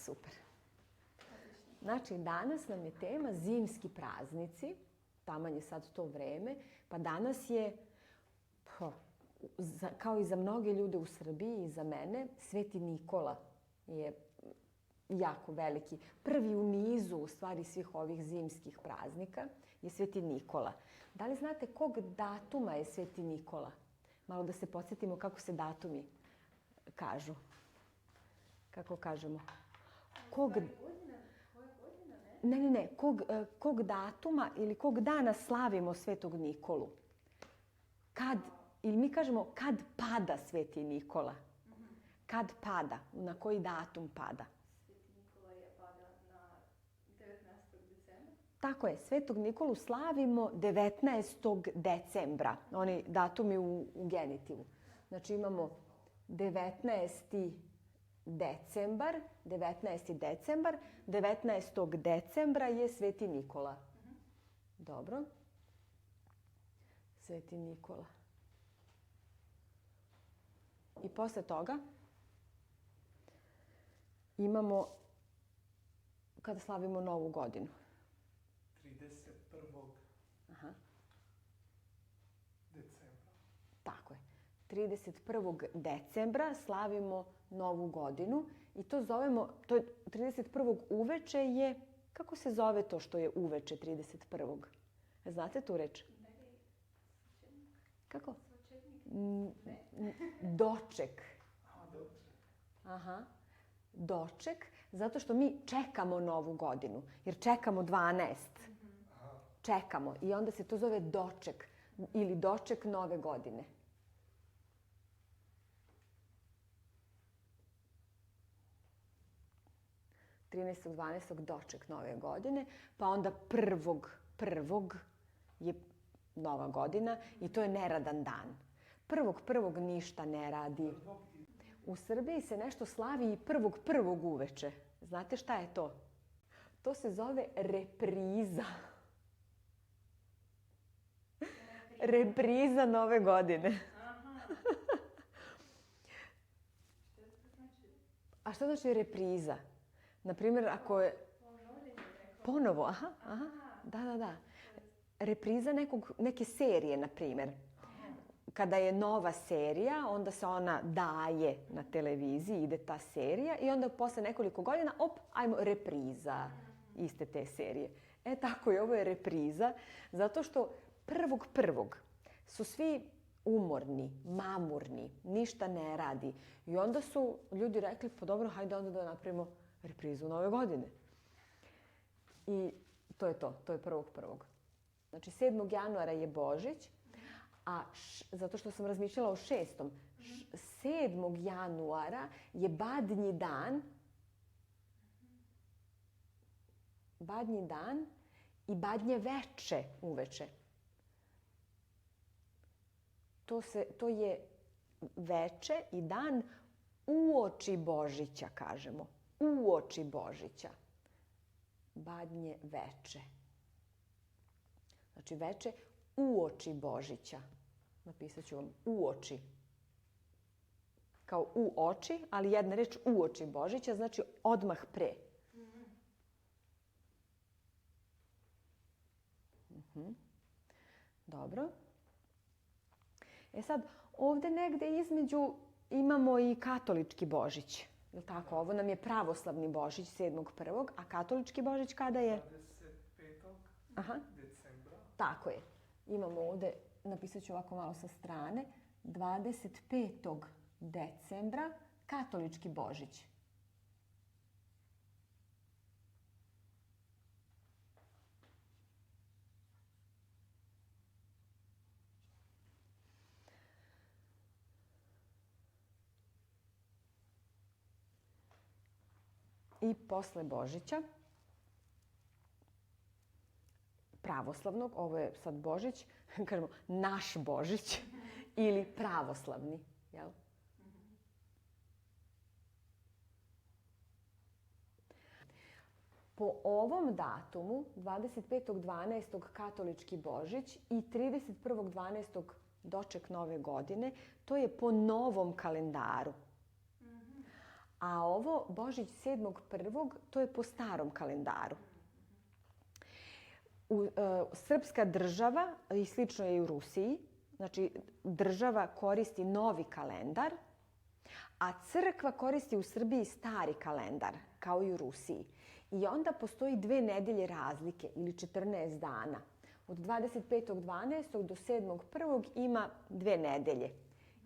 super. Znači, danas nam je tema zimski praznici, taman je sad to vreme, pa danas je, kao i za mnoge ljude u Srbiji i za mene, Sveti Nikola je jako veliki. Prvi u nizu, u stvari, svih ovih zimskih praznika je Sveti Nikola. Da li znate kog datuma je Sveti Nikola? Malo da se podsjetimo kako se datumi kažu. Kako kažemo? Ne. Kog datuma ili kog dana slavimo Svetog Nikolu? Ili mi kažemo kad pada Sveti Nikola? Kad pada? Na koji datum pada? Sveti Nikola je pada na 19. decembra. Tako je, Svetog Nikolu slavimo 19. decembra. Oni datumi u genitivu. Znači imamo 19. decembar. 19. decembra je Sveti Nikola. Dobro. Sveti Nikola. I posle toga imamo kada slavimo Novu godinu. 31. decembra. Tako je. 31. decembra slavimo Novu godinu i to zovemo, to je 31. uveče je, kako se zove to što je uveče 31. Znate tu reč? Kako? Doček. Aha. Doček, zato što mi čekamo Novu godinu, jer čekamo 12. Čekamo i onda se to zove doček ili doček Nove godine. (13.12. doček Nove godine, pa onda 1.1. je Nova godina i to je neradan dan. 1.1. ništa ne radi. U Srbiji se nešto slavi i 1.1. uveče. Znate šta je to? To se zove repriza. Repriza Nove godine. A šta znači repriza? Naprimjer, ako je... Ponovo, aha. Da. Repriza neke serije, naprimjer. Kada je nova serija, onda se ona daje na televiziji, ide ta serija i onda posle nekoliko godina, ajmo, repriza iste te serije. Tako je, ovo je repriza, zato što 1.1. su svi umorni, mamurni, ništa ne radi. I onda su ljudi rekli, pa dobro, hajde onda da napravimo reprizu Nove godine. I to je to je 1.1. Znači, 7. januara je Božić, a zato što sam razmišljala o 6. 7. januara je Badnji dan i Badnje veče uveče. To je veče i dan uoči Božića, kažemo. Uoči Božića. Badnje veče. Znači, veče uoči Božića. Napisat ću vam uoči. Kao u oči, ali jedna reč uoči Božića, znači odmah pre. Dobro. Sad, ovde negde između imamo i katolički Božić. Je li tako? Ovo nam je pravoslavni Božić 7.1. A katolički Božić kada je? 25. decembra. Tako je. Imamo ovde, napisat ću ovako malo sa strane, 25. decembra, katolički Božić. I posle Božića, pravoslavnog, ovo je sad Božić, kažemo naš Božić ili pravoslavni, jel? Po ovom datumu, 25.12. katolički Božić i 31.12. doček Nove godine, to je po novom kalendaru. A ovo Božić 7.1. to je po starom kalendaru. Srpska država, i slično je i u Rusiji, znači država koristi novi kalendar, a crkva koristi u Srbiji stari kalendar, kao i u Rusiji. I onda postoji 2 nedelje razlike ili 14 dana. Od 25.12. do 7.1. ima 2 nedelje.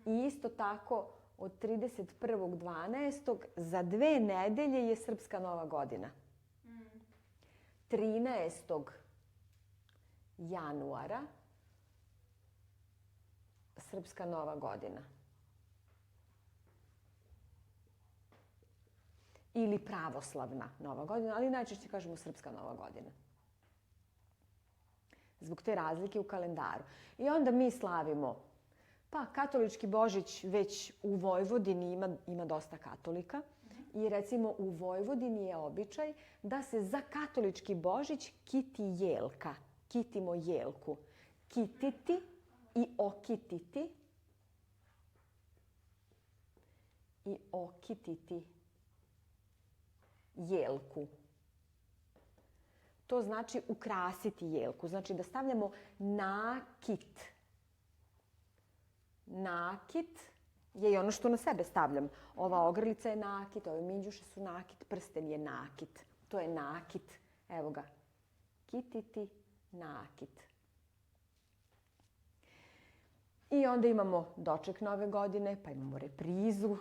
I isto tako od 31.12. za 2 nedelje je Srpska Nova godina. 13. januara Srpska Nova godina. Ili pravoslavna Nova godina, ali najčešće kažemo Srpska Nova godina. Zbog te razlike u kalendaru. I onda mi slavimo, pa katolički Božić već u Vojvodini ima dosta katolika. I recimo u Vojvodini je običaj da se za katolički Božić kiti jelka. Kitimo jelku. Kititi i okititi. I okititi jelku. To znači ukrasiti jelku. Znači da stavljamo nakit. Nakit je i ono što na sebe stavljam. Ova ogrlica je nakit, ove minđuše su nakit, prsten je nakit. To je nakit. Evo ga. Kititi, nakit. I onda imamo doček Nove godine, pa imamo reprizu,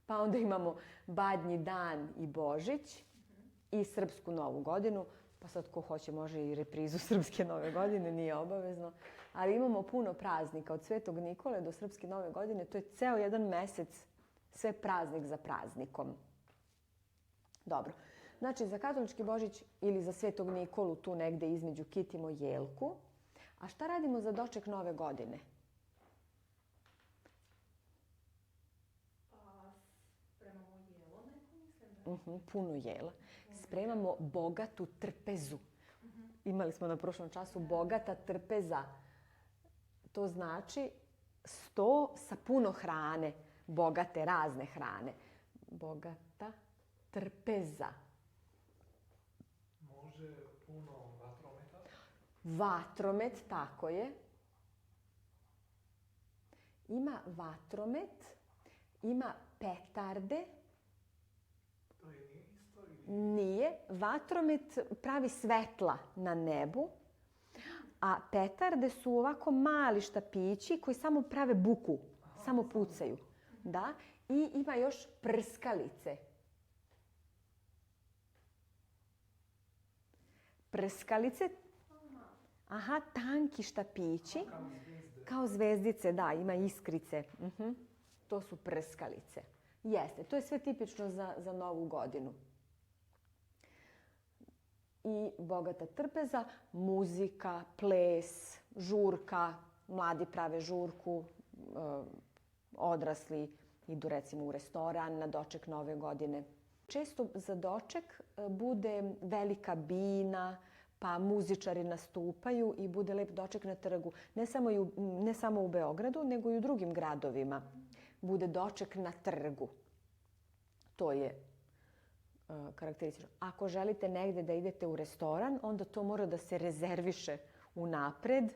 pa onda imamo Badnji dan i Božić i Srpsku Novu godinu. Pa sad ko hoće može i reprizu Srpske Nove godine, nije obavezno. Ali imamo puno praznika od Svetog Nikole do Srpske Nove godine. To je ceo jedan mesec, sve praznik za praznikom. Dobro. Znači, za katolički Božić ili za Svetog Nikolu tu negde između kitimo jelku. A šta radimo za doček Nove godine? Spremamo jelo neko, mislim da. Puno jela. Spremamo bogatu trpezu. Imali smo na prošlom času bogata trpeza. To znači sto sa puno hrane. Bogate, razne hrane. Bogata trpeza. Može puno vatrometa? Vatromet, tako je. Ima vatromet, ima petarde. To je nije isto ili? Nije. Vatromet pravi svetla na nebu, a petarde su ovako mali štapići koji samo prave buku, samo pucaju. Da. I ima još prskalice. Prskalice, tanki štapići, Kao zvijezde. kao zvezdice, da, ima iskrice. To su prskalice. Jeste, to je sve tipično za Novu godinu. I bogata trpeza, muzika, ples, žurka, mladi prave žurku, odrasli idu recimo u restoran na doček Nove godine. Često za doček bude velika bina, pa muzičari nastupaju i bude lep doček na trgu. Ne samo u Beogradu, nego i u drugim gradovima. Bude doček na trgu. To je karakteristično. Ako želite negde da idete u restoran, onda to mora da se rezerviše unapred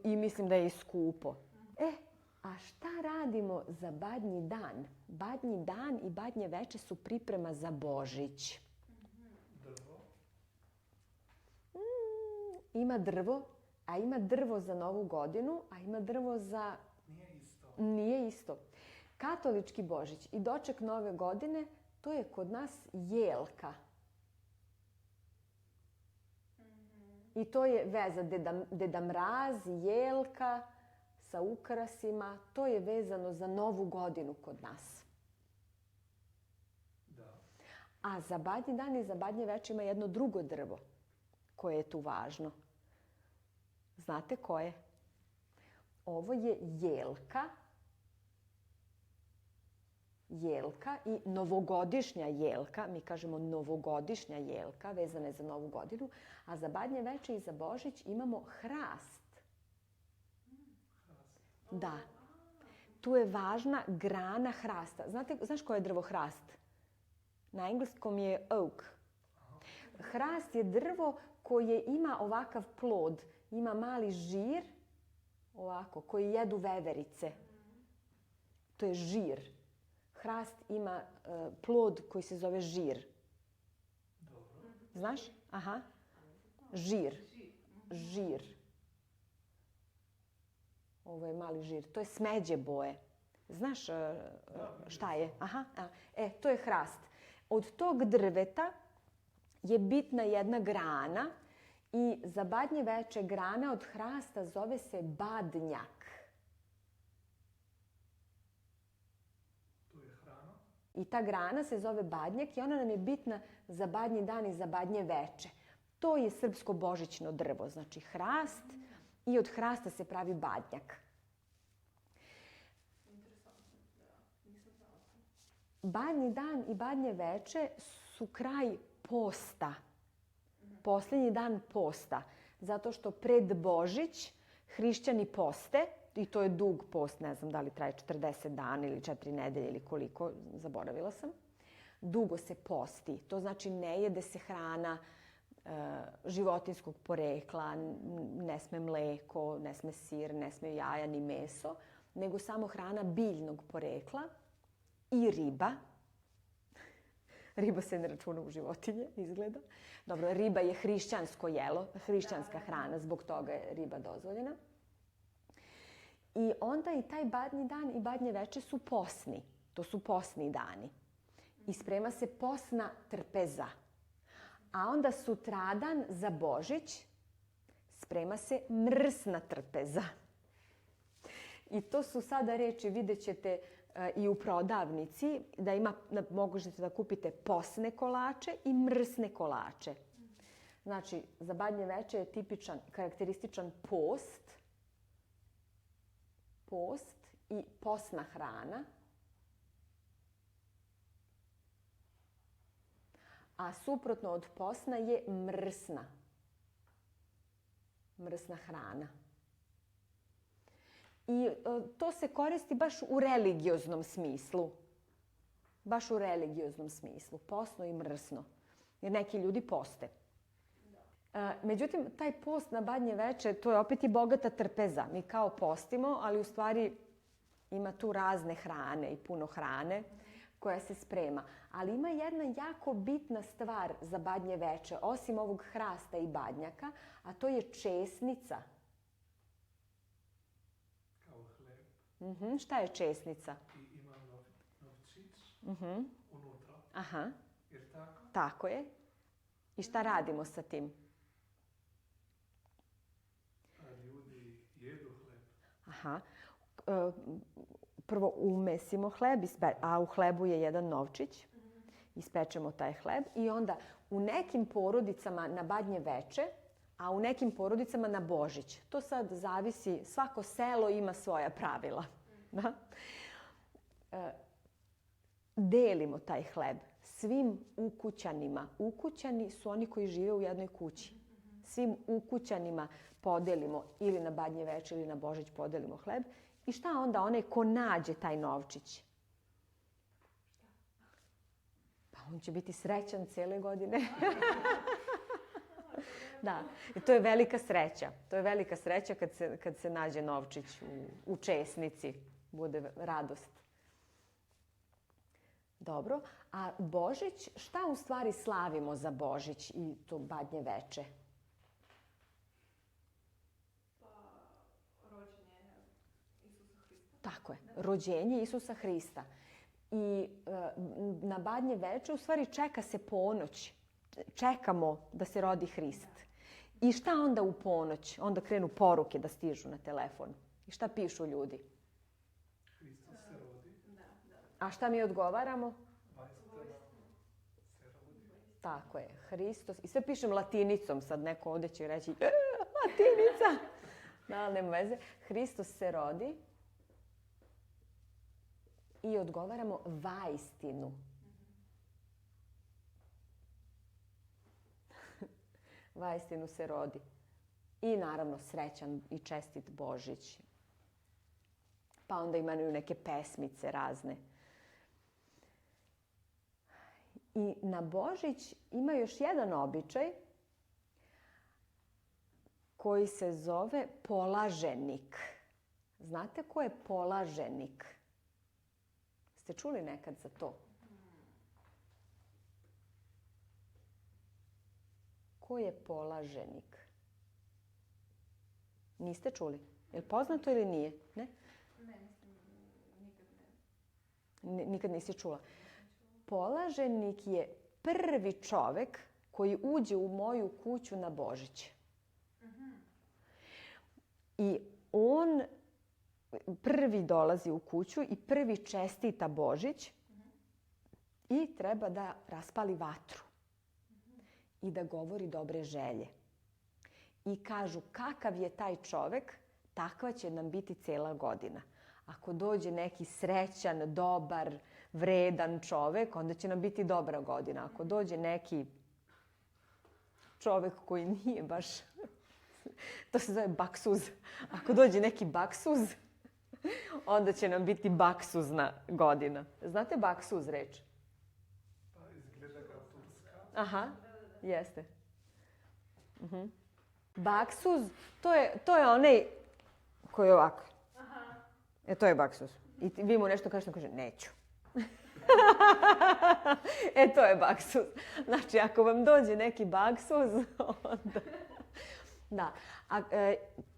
i mislim da je i skupo. A šta radimo za Badnji dan? Badnji dan i Badnje veče su priprema za Božić. Drvo? Ima drvo, a ima drvo za Novu godinu, a ima drvo za... Nije isto. Nije isto. Katolički Božić i doček Nove godine, to je kod nas jelka. I to je veza Deda Mraz, jelka sa ukrasima. To je vezano za Novu godinu kod nas. Da. A za Badnji dan i za Badnje veče ima jedno drugo drvo koje je tu važno. Znate koje? Ovo je jelka. Jelka i novogodišnja jelka, mi kažemo novogodišnja jelka, vezana je za Novu godinu, a za Badnje veče i za Božić imamo hrast. Da. tu je važna grana hrasta. Znaš koje je drvo hrast? Na engleskom je oak. Hrast je drvo koje ima ovakav plod. Ima mali žir, ovako, koji jedu veverice. To je žir. Hrast ima plod koji se zove žir. Dobro. Znaš? Aha. Žir. Žir. Ovo je mali žir. To je smeđe boje. Znaš šta je? Aha. To je hrast. Od tog drveta je bitna jedna grana i za Badnje veče grana od hrasta zove se badnjak. To je hrana. I ta grana se zove badnjak i ona nam je bitna za Badnji dan i za Badnje veče. To je srpsko božićno drvo, znači hrast i od hrasta se pravi badnjak. Interesantno, da. Nisam znala to. Badnji dan i Badnje veče su kraj posta. Posljednji dan posta. Zato što pred Božić hrišćani poste i to je dug post, ne znam da li traje 40 dana ili 4 nedelje ili koliko, zaboravila sam. Dugo se posti. To znači ne jede se hrana životinskog porekla, ne sme mleko, ne sme sir, ne sme jaja ni meso, nego samo hrana biljnog porekla i riba. Riba se ne računa u životinje, izgleda. Dobro, riba je hrišćansko jelo, hrišćanska hrana, zbog toga je riba dozvoljena. I onda i taj Badnji dan i Badnje veče su posni. To su posni dani. I sprema se posna trpeza. A onda sutradan za Božić sprema se mrsna trpeza. I to su sada reči, vidjet ćete i u prodavnici, da možete da kupite posne kolače i mrsne kolače. Znači, za Badnje veče je karakterističan post i posna hrana. A suprotno od posna je mrsna hrana. I to se koristi baš u religioznom smislu. Baš u religioznom smislu. Posno i mrsno. Jer neki ljudi poste. Međutim, taj post na Badnje veče, to je opet i bogata trpeza. Mi kao postimo, ali u stvari ima tu razne hrane i puno hrane koja se sprema. Ali ima jedna jako bitna stvar za Badnje veče, osim ovog hrasta i badnjaka, a to je česnica. Kao hleb. Šta je česnica? I ima novčić unutra. Aha, Jer tako? tako je. I šta radimo sa tim? A ljudi jedu hleb. Aha. Prvo umesimo hleb, a u hlebu je jedan novčić. Ispečemo taj hleb i onda u nekim porodicama na Badnje veče, a u nekim porodicama na Božić. To sad zavisi, svako selo ima svoja pravila. Da? Delimo taj hleb svim ukućanima. Ukućani su oni koji žive u jednoj kući. Svim ukućanima podelimo ili na Badnje veče ili na Božić podelimo hleb. I šta onda onaj ko nađe taj novčić? Pa on će biti srećan cijele godine. Da, i to je velika sreća. To je velika sreća kad se nađe novčić u česnici. Bude radost. Dobro, a Božić, šta u stvari slavimo za Božić i to Badnje veče? Tako je, rođenje Isusa Hrista. I na Badnje veče u stvari čeka se ponoć. Čekamo da se rodi Hrist. I šta onda u ponoć? Onda krenu poruke da stižu na telefon. I šta pišu ljudi? Hristos se rodi. A šta mi odgovaramo? Vajstava se rodi. Tako je, Hristos. I sve pišem latinicom, sad neko ovdje će reći latinica. Da, nema veze. Hristos se rodi. I odgovaramo vaistinu. Vaistinu se rodi. I naravno srećan i čestit Božić. Pa onda imaju neke pesmice razne. I na Božić ima još jedan običaj koji se zove polaženik. Znate ko je polaženik? Ste čuli nekad za to? Ko je polaženik? Niste čuli? Je li poznato ili nije? Ne? Ne, mislim, nikad ne. Nikad nisi čula. Polaženik je prvi čovek koji uđe u moju kuću na Božić. I on prvi dolazi u kuću i prvi čestita Božić i treba da raspali vatru i da govori dobre želje. I kažu kakav je taj čovek, takva će nam biti cela godina. Ako dođe neki srećan, dobar, vredan čovek, onda će nam biti dobra godina. Ako dođe neki čovek koji nije baš, to se zove baksuz. Ako dođe neki baksuz, onda će nam biti baksuzna godina. Znate baksuz reč? Pa izgleda kao turska. Aha, jeste. Baksuz, to je onaj koji je ovako. To je baksuz. I vi mu nešto kažete, on kaže neću. To je baksuz. Znači, ako vam dođe neki baksuz, onda... Da.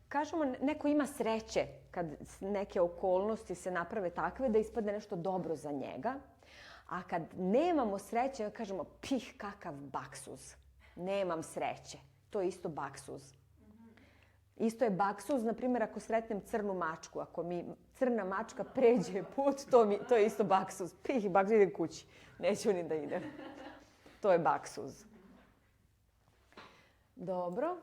Kažemo, neko ima sreće kad neke okolnosti se naprave takve da ispadne nešto dobro za njega. A kad nemamo sreće, kažemo, pih, kakav baksuz. Nemam sreće. To je isto baksuz. Isto je baksuz, na primjer, ako sretnem crnu mačku. Ako mi crna mačka pređe put, to je isto baksuz. Pih, baksuz, idem kući. Neću ni da idem. To je baksuz. Dobro.